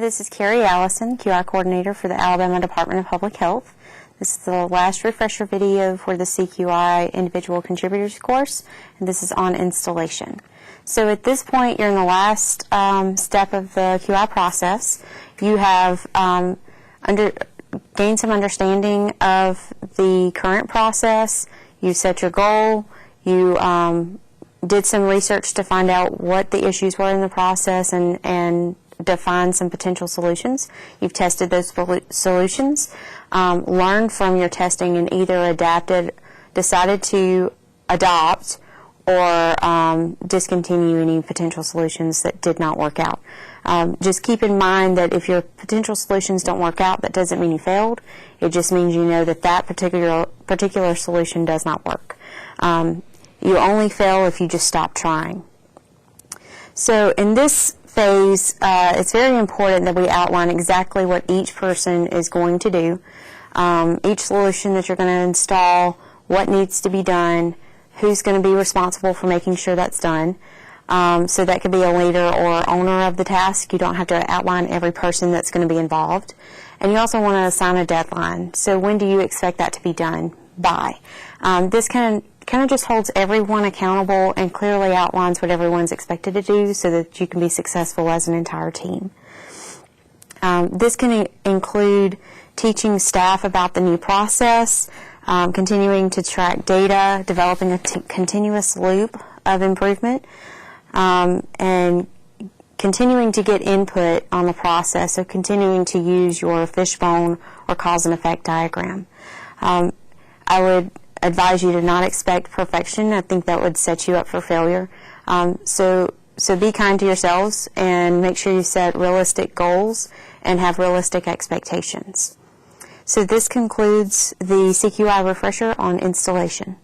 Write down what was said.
this is Carrie Allison, QI Coordinator for the Alabama Department of Public Health. This is the last refresher video for the CQI Individual Contributors course, and this is on installation. So at this point, you're in the last step of the QI process. You have gained some understanding of the current process. You set your goal. You did some research to find out what the issues were in the process and define some potential solutions. You've tested those solutions, learned from your testing, and either decided to adopt or discontinue any potential solutions that did not work out. Just keep in mind that if your potential solutions don't work out, that doesn't mean you failed. It just means you know that that particular solution does not work. You only fail if you just stop trying. So in this phase, it's very important that we outline exactly what each person is going to do, each solution that you're going to install, what needs to be done, who's going to be responsible for making sure that's done. So that could be a leader or owner of the task. You don't have to outline every person that's going to be involved. And you also want to assign a deadline. So when do you expect that to be done by? This kind of just holds everyone accountable and clearly outlines what everyone's expected to do so that you can be successful as an entire team. This can include teaching staff about the new process, continuing to track data, developing a continuous loop of improvement, and continuing to get input on the process, so continuing to use your fishbone or cause and effect diagram. I would advise you to not expect perfection. I think that would set you up for failure. So be kind to yourselves and make sure you set realistic goals and have realistic expectations. So this concludes the CQI refresher on installation.